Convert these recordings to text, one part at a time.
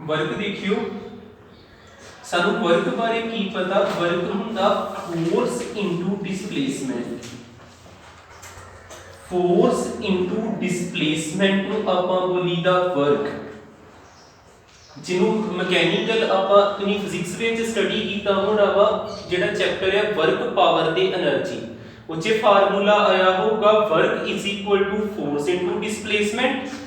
Work देखियो सानू work बारे की पता वर्क हुंदा force into displacement force into displacement नु आपां बोलीदा वर्क जिन्हों मैकेनिकल आपां तुसीं फिजिक्स विच स्टडी कीता होना वा जिहड़ा चैप्टर है वर्क पावर ते एनर्जी उच्चे फार्मूला आया होगा work is equal to force into displacement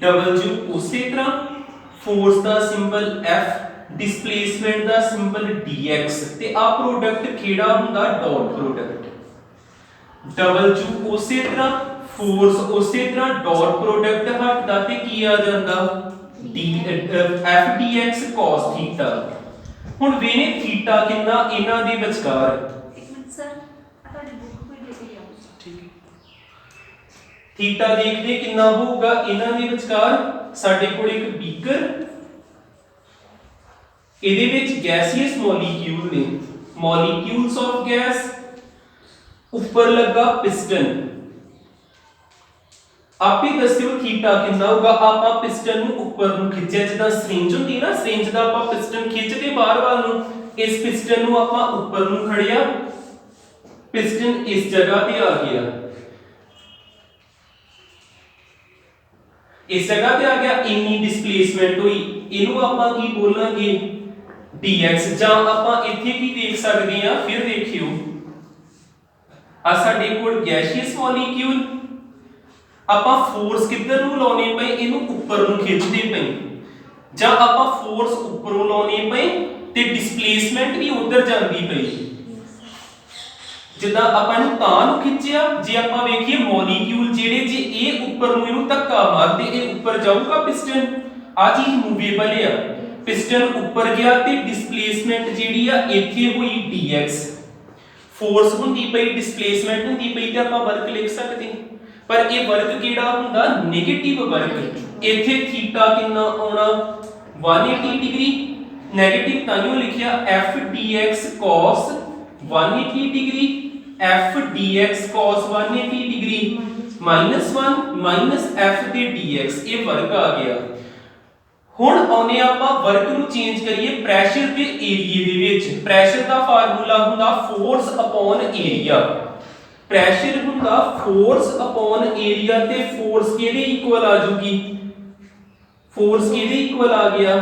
W उसी तरह फोर्स दा सिंबल F डिस्प्लेसमेंट दा सिंबल dx ते आ प्रोडक्ट केड़ा हुंदा डॉट प्रोडक्ट डबल्यू उसी तरह फोर्स उसी तरह डॉट प्रोडक्ट हटदा ते की आ जांदा F dx cos थीटा हुण वेने थीटा कितना इन्हां दे विचकार एक मिनट सर ਤੁਹਾਡੀ ਬੁੱਕ ਕੋਈ ਦੇ ਕੇ ਜਾਓ ठीक है थीटा देखते कितना होगा इन्हां दे विचकार ਸਾਡੇ ਕੋਲ ਇੱਕ ਬੀਕਰ ਇਹਦੇ ਵਿੱਚ ਗੈਸੀਅਸ ਮੋਲੀਕਿਊਲ ਨੇ ਮੋਲੀਕਿਊਲਸ ਆਫ ਗੈਸ ਉੱਪਰ ਲੱਗਾ ਪਿਸਟਨ ਆਪੇ ਦੱਸਿਓ ਥੀਟਾ ਕਿੰਨਾ ਹੋਊਗਾ ਆਪਾਂ ਪਿਸਟਨ ਨੂੰ ਉੱਪਰ ਨੂੰ ਖਿੱਚਿਆ ਜਿੱਦਾਂ ਸਰਿੰਜ ਹੁੰਦੀ ਨਾ ਸਰਿੰਜ ਦਾ ਆਪਾਂ ਪਿਸਟਨ ਖਿੱਚਦੇ ਬਾਹਰ ਵੱਲ ਨੂੰ ਇਸ ਪਿਸਟਨ ਨੂੰ ਆਪਾਂ ਉੱਪਰ ਨੂੰ ਖੜਿਆ ਪਿਸਟਨ ਇਸ ਜਗ੍ਹਾ ਤੇ ਆ ਗਿਆ इस जगह पे आ गया इन्नी डिस्प्लेसमेंट हुई इनु आपां की बोलांगे dx जां आपां इथे की देख सकदे हां फिर देखियो आ साडे कोल गैसियस मॉलिक्यूल आपां फोर्स किधर नु लाउने पए इनु ऊपर नु खिंचदे पए जां आपां फोर्स ऊपरों लाउने पए ते डिस्प्लेसमेंट भी उधर जांदी पई जिदा ਆਪਾਂ ਨੂੰ ਤਾਂ ਨੂੰ ਖਿੱਚਿਆ ਜੇ ਆਪਾਂ ਵੇਖੀਏ ਮੋਲੀਕਿਊਲ ਜਿਹੜੇ ਜੇ ਇਹ ਉੱਪਰ ਨੂੰ ਇਹਨੂੰ ਧੱਕਾ ਮਾਰਦੇ ਇਹ ਉੱਪਰ ਜਾਊਗਾ ਪਿਸਟਨ ਆ ਚੀਜ਼ ਮੂਵੇਬਲ ਆ ਪਿਸਟਨ ਉੱਪਰ ਗਿਆ ਤੇ ਡਿਸਪਲੇਸਮੈਂਟ ਜਿਹੜੀ ਆ ਇੱਥੇ ਹੋਈ dx ਫੋਰਸ ਹੁੰਦੀ ਪਈ ਡਿਸਪਲੇਸਮੈਂਟ ਹੁੰਦੀ ਪਈ ਤੇ ਆਪਾਂ ਵਰਕ ਲਿਖ ਸਕਦੇ ਪਰ ਇਹ ਵਰਕ ਕਿਹੜਾ ਹੁੰਦਾ 네ਗੇਟਿਵ ਵਰਕ ਇੱਥੇ ਥੀਟਾ ਕਿੰਨਾ ਆਉਣਾ 180 ਡਿਗਰੀ 네ਗੇਟਿਵ ਤਾਂਿਓ ਲਿਖਿਆ f dx cos 180 degree f dx cos 180 degree -1 minus f ਤੇ dx ਇਹ ਵਰਕ ਆ ਗਿਆ ਹੁਣ ਆਉਨੇ ਆਪਾਂ ਵਰਕ ਨੂੰ ਚੇਂਜ ਕਰੀਏ ਪ੍ਰੈਸ਼ਰ ਤੇ ਏਰੀਆ ਦੇ ਵਿੱਚ ਪ੍ਰੈਸ਼ਰ ਦਾ ਫਾਰਮੂਲਾ ਹੁੰਦਾ ਫੋਰਸ ਅਪੋਨ ਏਰੀਆ ਪ੍ਰੈਸ਼ਰ ਹੁੰਦਾ ਫੋਰਸ ਅਪੋਨ ਏਰੀਆ ਤੇ ਫੋਰਸ ਕਿਹਦੇ ਇਕੁਅਲ ਆ ਜੂਗੀ ਫੋਰਸ ਕਿਹਦੇ ਇਕੁਅਲ ਆ ਗਿਆ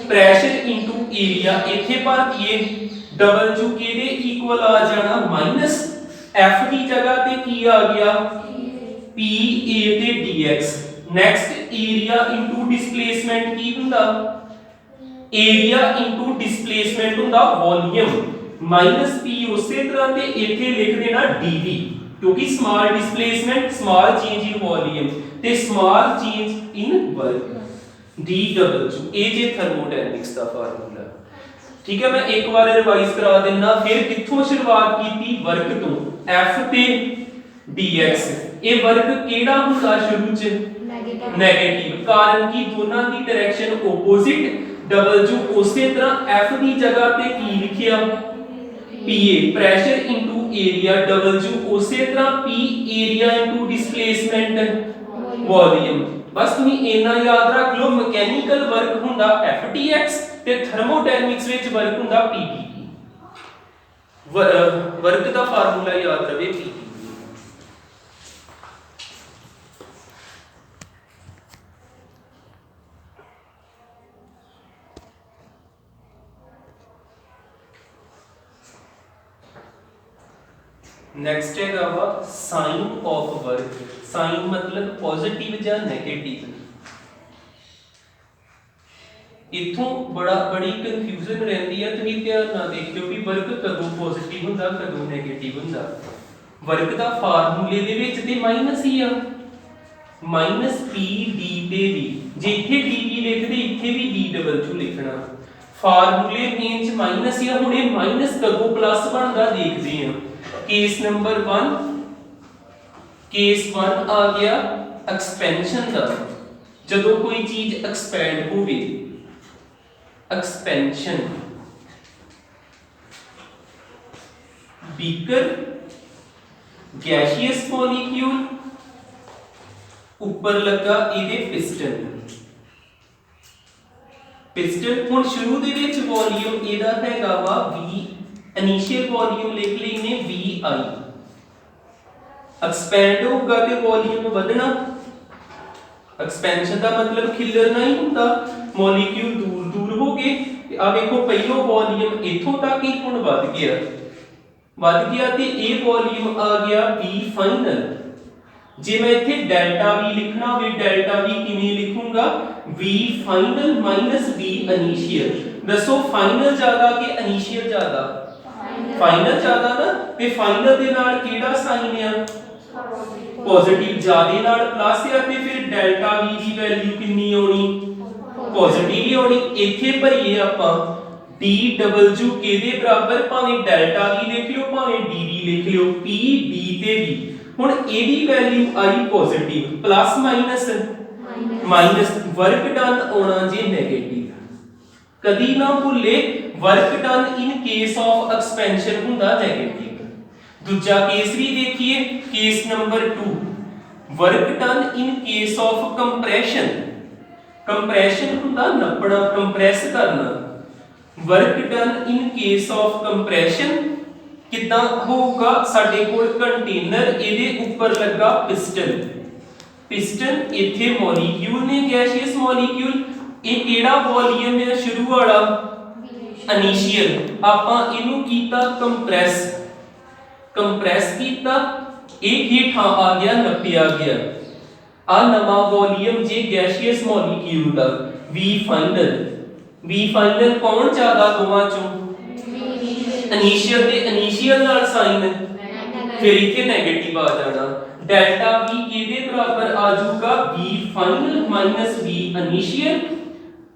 ਪ੍ਰੈਸ਼ਰ ਇਨਟੂ ਏਰੀਆ ਇੱਥੇ ਭਰ ਦਈਏ W ਕਿਹਦੇ ਇਕੁਅਲ ਆ ਜਾਣਾ ਮਾਈਨਸ F ਦੀ ਜਗ੍ਹਾ ਤੇ ਕੀ ਆ ਗਿਆ PA ਤੇ dx next area into displacement ਕੀ ਹੁੰਦਾ ਏਰੀਆ ਇਨਟੂ ਡਿਸਪਲੇਸਮੈਂਟ ਹੁੰਦਾ ਵੋਲਿਊਮ ਮਾਈਨਸ P ਉਸੇ ਤਰ੍ਹਾਂ ਤੇ ਇੱਥੇ ਲਿਖ ਦੇਣਾ dV ਕਿਉਂਕਿ small displacement small change in volume ਤੇ small change in work dW ਇਹ ਜੇ ਥਰਮੋਡਾਇਨਾਮਿਕਸ ਦਾ ਫਾਰਮੂਲਾ ठीक है मैं एक बार रिवाइज करा देना फिर कित्थों शुरुआत कीती वर्क तो F ते dx ये वर्क केड़ा हुंदा शुरू च नेगेटिव कारण की दोनों की डायरेक्शन ओपोजिट W उसी तरह F की जगह पे की लिखिया PA pressure into area W उसी तरह P area into displacement volume बस तुम इतना याद रख लो मैकेनिकल वर्क हुंदा F dx ਤੇ ਥਰਮੋਡਾਇਨਾਮਿਕਸ ਵਿੱਚ ਵਰਕ ਹੁੰਦਾ PdV ਵਰਕ ਦਾ ਫਾਰਮੂਲਾ ਯਾਦ ਰਵੇ PdV ਨੈਕਸਟ ਹੈਗਾ ਵਾ ਸਾਈਨ ਆਫ ਵਰਕ ਸਾਈਨ ਮਤਲਬ ਪੋਜ਼ਿਟਿਵ ਜਾਂ 네ਗੇਟਿਵ इथों बड़ी कंफ्यूजन रहती है तुम ध्यान ना देखियो भी वर्क कदों पॉजिटिव हुंदा कदों नेगेटिव हुंदा वर्क दा फार्मूले दे विच ते माइनस ही आ माइनस पी डी ते वी जे इथे dv लिखदे इथे भी dw लिखना फार्मूले मेन च माइनस ही आ हुणे माइनस कदों प्लस बनदा देखदे हां केस नंबर 1 केस 1 आ गया एक्सपेंशन दा जदों कोई चीज एक्सपैंड होवे एक्सपेंशन बीकर गैसियस मॉलिक्यूल ऊपर लगा इहदे पिस्टन ਪਿਸਟਨ ਹੁਣ ਸ਼ੁਰੂ ਦੇ ਵਿੱਚ ਵੋਲੀਅਮ ਇਹਦਾ ਹੈਗਾ ਵਾ V, ਇਨੀਸ਼ੀਅਲ ਵੋਲੀਅਮ ਲਿਖ ਲਈਨੇ VI, ਐਕਸਪੈਂਡ ਹੋਊਗਾ ਤੇ ਵੋਲੀਅਮ ਵਧਣਾ। ਐਕਸਪੈਂਸ਼ਨ ਦਾ ਮਤਲਬ ਖਿਲਰਨਾ ਹੀ ਹੁੰਦਾ, ਮੋਲੀਕਿਊਲ ਦੂਰ ਦੂਰ ਹੋ ਗਏ ਤੇ ਆ ਵੇਖੋ ਪਹਿਲੋ ਵੋਲੀਅਮ ਇਥੋਂ ਤੱਕ ਹੀ ਹੁਣ ਵੱਧ ਗਿਆ ਤੇ ਇਹ ਵੋਲੀਅਮ ਆ ਗਿਆ V ਫਾਈਨਲ। ਜੇ ਮੈਂ ਇੱਥੇ ਡੈਲਟਾ V ਲਿਖਣਾ ਹੋਵੇ, ਡੈਲਟਾ V ਕਿਵੇਂ ਲਿਖੂੰਗਾ? V final minus V initial. ਦੱਸੋ ਫਾਈਨਲ ਜ਼ਿਆਦਾ ਕਿ ਇਨੀਸ਼ੀਅਲ ਜ਼ਿਆਦਾ? ਫਾਈਨਲ ਜ਼ਿਆਦਾ ਨਾ, ਤੇ ਫਾਈਨਲ ਦੇ ਨਾਲ ਕਿਹੜਾ ਸਾਈਨ ਆ? ਪੋਜ਼ਿਟਿਵ, ਜ਼ਿਆਦੇ ਨਾਲ ਪਲੱਸ ਆ, ਤੇ ਫਿਰ ਡੈਲਟਾ V ਦੀ ਵੈਲਿਊ ਕਿੰਨੀ ਆਉਣੀ? ਪੋਜ਼ਿਟਿਵ ਹੀ ਆਉਣੀ। ਇੱਥੇ ਭਰੀਏ ਆਪਾਂ dW ਕਿਹਦੇ ਬਰਾਬਰ? ਭਾਵੇਂ ਡੈਲਟਾ V ਲਿਖ ਲਿਓ ਭਾਵੇਂ dV ਲਿਖ ਲਿਓ, P D ਤੇ V। ਹੁਣ ਇਹਦੀ ਵੈਲਿਊ ਆਈ positive, plus minus minus, work done ਆਉਣਾ ਜੇ ਨੈਗੇਟਿਵ। ਕਦੀ ਨਾ ਭੁੱਲੇ work done in case of expansion ਹੁੰਦਾ ਨੈਗੇਟਿਵ। ਦੂਜਾ ਕੇਸ ਵੀ ਦੇਖੀਏ, case number 2, work done in case of compression. Compression ਹੁੰਦਾ ਨੱਪਣਾ, ਕੰਪਰੈਸ ਕਰਨਾ। Work done in case of compression ਕਿਦਾਂ ਹੋਊਗਾ? ਸਾਡੇ ਕੋਲ ਕੰਟੇਨਰ, ਇਹਦੇ ਉੱਪਰ ਲੱਗਾ ਪਿਸਟਨ। ਪਿਸਟਨ ਇੱਥੇ ਮੋਲੀਕਿਊਲ ਨੇ, ਗੈਸੀਅਸ ਮੋਲੀਕਿਊਲ। ਇਹ ਕਿਹੜਾ ਵੋਲੀਅਮ ਹੈ ਸ਼ੁਰੂ ਵਾਲਾ? ਇਨੀਸ਼ੀਅਲ। ਆਪਾਂ ਇਹਨੂੰ ਕੀਤਾ ਕੰਪਰੈਸ, ਕੰਪਰੈਸ ਕੀਤਾ, ਇਹ ਹੇਠਾਂ ਆ ਗਿਆ, ਨੱਪਿਆ ਗਿਆ। ਆ ਨਵਾਂ ਵੋਲੀਅਮ ਜੇ ਗੈਸੀਅਸ ਮੋਲੀਕਿਊਲ ਦਾ V ਫਾਈਨਲ। V ਫਾਈਨਲ ਕੌਣ ਜ਼ਿਆਦਾ ਦੋਵਾਂ ਚੋਂ? ਇਨੀਸ਼ੀਅਲ, ਤੇ ਇਨੀਸ਼ੀਅਲ ਨਾਲ ਸਾਈਨ ਫਿਰ ਇੱਥੇ ਨੈਗੇਟਿਵ ਆ ਜਾਣਾ। ਡੈਲਟਾ V ਕਿਹਦੇ ਬਰਾਬਰ ਆ ਜਾਊਗਾ? V final minus V initial.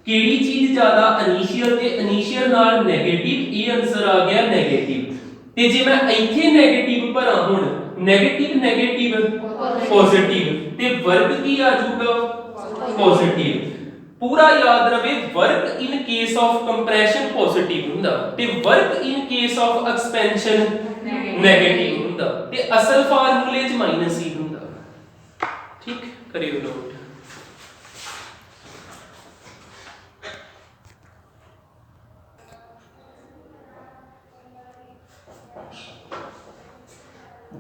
ਕਿਹੜੀ ਚੀਜ਼ ਜ਼ਿਆਦਾ? ਇਨੀਸ਼ੀਅਲ, ਤੇ ਇਨੀਸ਼ੀਅਲ ਨਾਲ ਨੈਗੇਟਿਵ। ਇਹ ਆਨਸਰ ਆ ਗਿਆ ਨੈਗੇਟਿਵ। ਤੇ ਜੇ ਮੈਂ ਇੱਥੇ ਨੈਗੇਟਿਵ ਭਰਾਂ, ਹੁਣ ਨੈਗੇਟਿਵ ਨੈਗੇਟਿਵ ਪੋਜ਼ਿਟਿਵ, ਤੇ ਵਰਕ ਕੀ ਆ ਜਾਊਗਾ? ਪੋਜ਼ਿਟਿਵ। ਪੂਰਾ ਯਾਦ ਰਵੇ work in case of compression positive ਹੁੰਦਾ ਤੇ work in case of expansion negative ਹੁੰਦਾ, ਤੇ ਅਸਲ ਫਾਰਮੂਲੇ 'ਚ ਮਾਈਨਸ ਹੀ ਹੁੰਦਾ। ਠੀਕ, ਕਰਿਓ ਨੋਟ।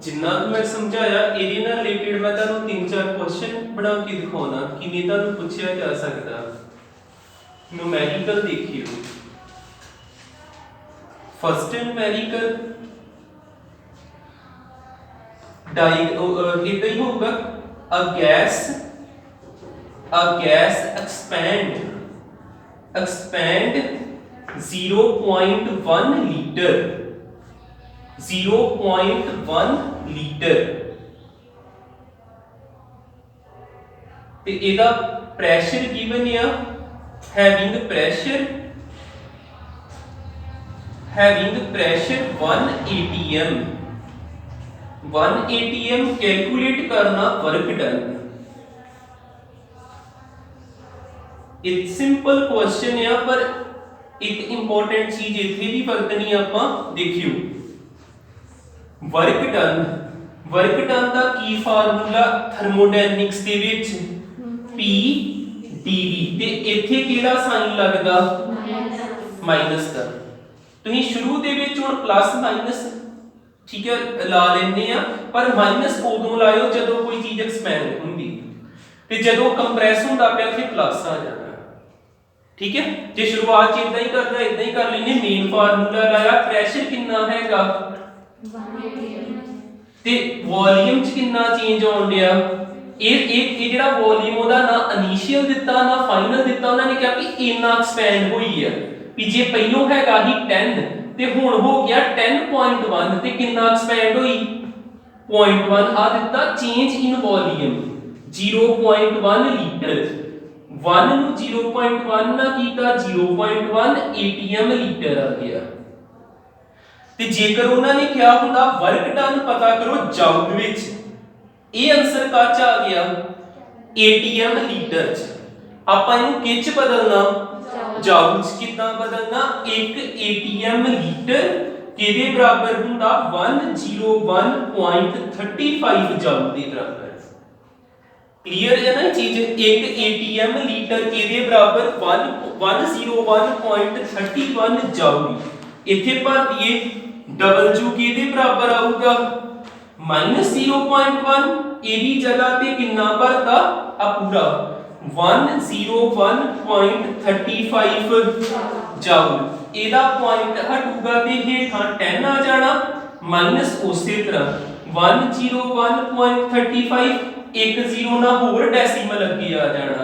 जिन्ना तो मैं समझाया ਇਹਦੇ ਨਾਲ ਰਿਲੇਟਡ ਮੈਂ ਤੁਹਾਨੂੰ 3-4 ਕੁਐਸਚਨ ਬਣਾ ਕੇ ਦਿਖਾਉਣਾ ਕਿਵੇਂ ਤੁਹਾਨੂੰ ਪੁੱਛਿਆ ਜਾ ਸਕਦਾ। ਨੂਮੈਰੀਕਲ ਦੇਖਿਓ। ਫਸਟ ਨੂਮੈਰੀਕਲ ਇਦਾਂ ਹੀ ਹੋਊਗਾ, a gas expand 0.1 litre 0.1 litre ਤੇ ਇਹਦਾ ਪ੍ਰੈਸ਼ਰ ਗਿਵਨ ਆ having pressure 1 atm 1 atm calculate करना वर्क डन। एक सिंपल क्वेश्चन है पर एक इंपॉर्टेंट चीज इथे भी वरतनी ਆਪਾਂ देखियो। वर्क डन ਦਾ ਕੀ ਫਾਰਮੂਲਾ ਥਰਮੋਡਾਇਨਿਕਸ ਦੇ ਵਿੱਚ P dV ਤੇ ਇੱਥੇ ਕਿਹੜਾ ਸਾਈਨ ਲੱਗਦਾ ਮਾਈਨਸ ਦਾ। ਤੁਸੀਂ ਸ਼ੁਰੂ ਦੇ ਵਿੱਚ ਹੁਣ ਪਲੱਸ ਮਾਈਨਸ ਠੀਕ ਹੈ ਲਾ ਲੈਂਦੇ ਆ, ਪਰ ਮਾਈਨਸ ਉਦੋਂ ਲਾਇਓ ਜਦੋਂ ਕੋਈ ਚੀਜ਼ ਐਕਸਪੈਂਡ ਹੁੰਦੀ ਤੇ ਜਦੋਂ ਕੰਪਰੈਸ ਹੁੰਦਾ ਪਿਆ ਤੇ ਪਲੱਸ ਆ ਜਾਣਾ। ਠੀਕ ਹੈ, ਜੇ ਸ਼ੁਰੂਆਤ ਚ ਇਦਾਂ ਹੀ ਕਰਦਾ ਇਦਾਂ ਹੀ ਕਰ ਲੈਨੇ। ਮੇਨ ਫਾਰਮੂਲਾ ਲਾਇਆ, ਪ੍ਰੈਸ਼ਰ ਕਿੰਨਾ ਹੈਗਾ ਤੇ ਵੋਲਿਊਮ ਚ ਕਿੰਨਾ ਚੇਂਜ ਹੋਣ ਡਿਆ। ਇਹ ਜਿਹੜਾ ਵੋਲਿਊਮ ਉਹਦਾ ਨਾ ਇਨੀਸ਼ੀਅਲ ਦਿੱਤਾ ਨਾ ਫਾਈਨਲ ਦਿੱਤਾ, ਉਹਨਾਂ ਨੇ ਕਿਹਾ ਕਿ ਇੰਨਾ ਐਕਸਪੈਂਡ ਹੋਈ ਹੈ ਵੀ ਜੇ ਪਹਿਲੋਂ ਹੈਗਾ ਹੀ 10 ਤੇ ਹੁਣ ਹੋ ਗਿਆ 10.1 ਤੇ ਕਿੰਨਾ ਐਕਸਪੈਂਡ ਹੋਈ 0.1 ਆ ਦਿੱਤਾ। ਚੇਂਜ ਇਨ ਵੋਲਿਊਮ 0.1 ਲੀਟਰ 1 ਨੂੰ 0.1 ਨਾ ਕੀਤਾ 0.1 atm ਲੀਟਰ ਆ ਗਿਆ। ਤੇ ਜੇਕਰ ਉਹਨਾਂ ਨੇ ਕਿਹਾ ਹੁੰਦਾ ਵਰਕ ਡਨ ਪਤਾ ਕਰੋ ਜਾਊਲ ਵਿੱਚ, ਇਹ ਆਨਸਰ ਕਾਚ ਆ ਗਿਆ atm ਲੀਟਰ ਚ। ਆਪਾਂ ਇਹਨੂੰ ਕਿਚ ਬਦਲਣਾ ਜਾਊਲ ਚ। ਕਿਦਾਂ ਬਦਲਣਾ? 1 atm ਲੀਟਰ ਕਿਹਦੇ ਬਰਾਬਰ ਹੁੰਦਾ 101.35 ਜਾਊਲ ਦੇ ਬਰਾਬਰ। क्लियर है ना चीज। एक एटीएम लीटर के बराबर 101.31 जाऊगी। इथे भर दिए W के बराबर आऊगा -0.1 एदी जगह पे कितना भरता आ पूरा 101.35 जाऊल। एदा पॉइंट हटूगा ते हेठां 10 आ जाना माइनस उसी तरह 101.35 एक जीरो ना होर डेसिमल अगे आ जाना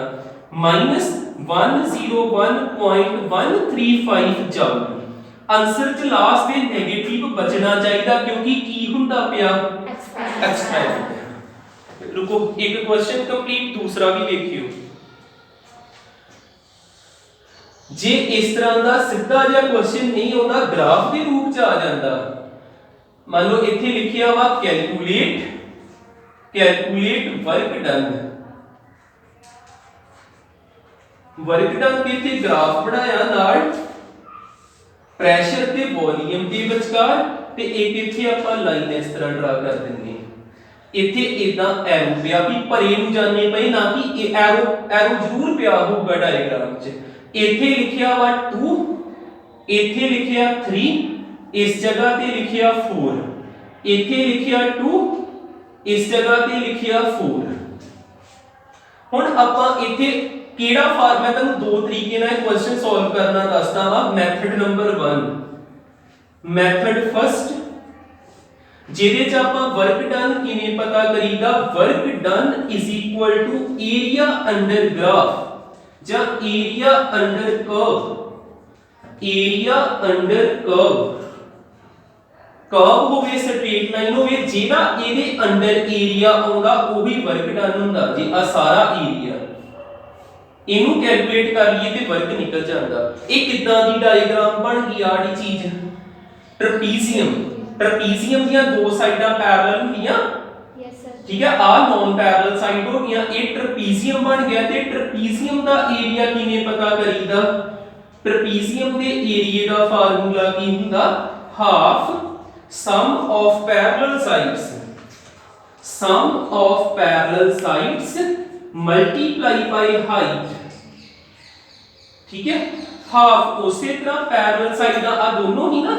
माइनस 101.135 जाऊगी। आंसर च लास्ट ते नेगेटिव बचना चाहिए क्योंकि की हुंदा पिया एक्सपेरिमेंट। रुको एक क्वेश्चन कंप्लीट दूसरा भी देखियो। जे इस तरह का सीधा जिहा क्वेश्चन नहीं होता ग्राफ के रूप च आ जाता। मान लो इथे लिखिया वा कैलकुलेट वर्क डन के इथे ग्राफ बनाया नाल प्रेशर ते वॉल्यूम के विचकार ते एक इथे आपां लाइन इस तरह ड्रा कर देंगे। इथे इदां एरो पिया भी परे नूं जाने पई ना कि एरो जरूर पिया होगा डायग्राम च। इथे लिखिया वा 2 इथे लिखिया 3 इस जगह ते लिखिया 4 इथे लिखिया 2 इस जगह ते लिखिया 4। हुण आपां इथे केड़ा फार्म मैं तुहानू दो तरीके नाल क्वेश्चन सॉल्व करना दसदा वा। मैथड नंबर 1 मैथड फर्स्ट जेदे च आपां वर्क डन किवें पता करीदा। Work done is equal to area under graph ਜਾਂ ਏਰੀਆ ਅੰਡਰ ਕਰਵ ਹੋਵੇ ਸਟ੍ਰੇਟ ਲਾਈਨ ਹੋਵੇ ਜਿਹੜਾ ਇਹਦੇ ਅੰਡਰ ਏਰੀਆ ਆਉਂਦਾ ਉਹ ਵੀ ਵਰਕ ਡਨ ਹੁੰਦਾ ਜੀ। ਆ ਸਾਰਾ ਏਰੀਆ ਇਹਨੂੰ ਕੈਲਕੂਲੇਟ ਕਰ ਲਈਏ ਤੇ ਵਰਕ ਨਿਕਲ ਜਾਂਦਾ। ਇਹ ਕਿੱਦਾਂ ਦੀ ਡਾਇਗਰਾਮ ਬਣ ਗਈ ਆੜੀ ਚੀਜ਼ ਟ੍ਰਪੀਜ਼ੀਅਮ ਦੀਆਂ ਦੋ ਸਾਈਡਾਂ ਪੈਰਲਲ ਹੁੰਦੀਆਂ ठीक है आ नॉन पैरेलल साइड हो गया। ये ट्रपीजियम बन गया ते ट्रपीजियम दा एरिया किवें पता करीदा। ट्रपीजियम दे एरिया दा फार्मूला की हुंदा half sum of parallel sides multiply by height. ठीक है हाफ उसी तरह पैरेलल साइड दा आ दोनों ही ना आ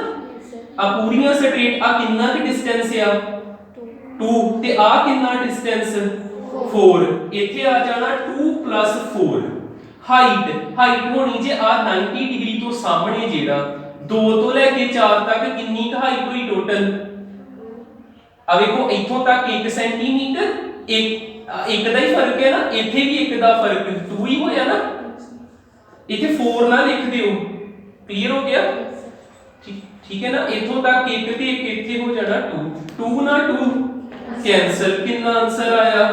पूरीਆਂ स्ट्रेट आ कितना की डिस्टेंस है 2 ਤੇ ਆ ਕਿੰਨਾ ਡਿਸਟੈਂਸ 4 ਇੱਥੇ ਆ ਜਾਣਾ 2 4 ਹਾਈਟ ਹੋਣੀ ਜੇ ਆ 90 ਡਿਗਰੀ ਤੋਂ ਸਾਹਮਣੇ ਜਿਹੜਾ 2 ਤੋਂ ਲੈ ਕੇ 4 ਤੱਕ ਕਿੰਨੀ ਕ ਹਾਈਟ ਹੋਈ ਟੋਟਲ ਆ ਵੇਖੋ ਇੱਥੋਂ ਤੱਕ 1 ਸੈਂਟੀਮੀਟਰ ਇੱਕ ਦਾ ਹੀ ਫਰਕ ਹੈ ਨਾ। ਇੱਥੇ ਵੀ ਇੱਕ ਦਾ ਫਰਕ 2 ਹੀ ਹੋਇਆ ਨਾ। ਇੱਥੇ 4 ਨਾ ਲਿਖ ਦਿਓ ਕਲੀਅਰ ਹੋ ਗਿਆ ठीक है ना। इथों तक एक ते एक इथे हो जाना 2 ना 2 कैंसल कितना आंसर आया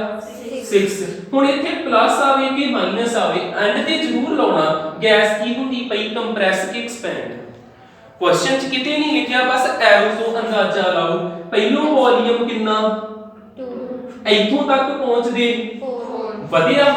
6। हुन इथे प्लस आवे कि माइनस आवे एंड ते जरूर लाउणा। गैस की हुंदी पई कंप्रेस के एक्सपैंड। क्वेश्चन च किते नहीं लिखिया बस एरो तो अंदाजा लाओ। पहलो वॉल्यूम कितना 2 इथों तक पहुंच दे 4 ਵਧਿਆ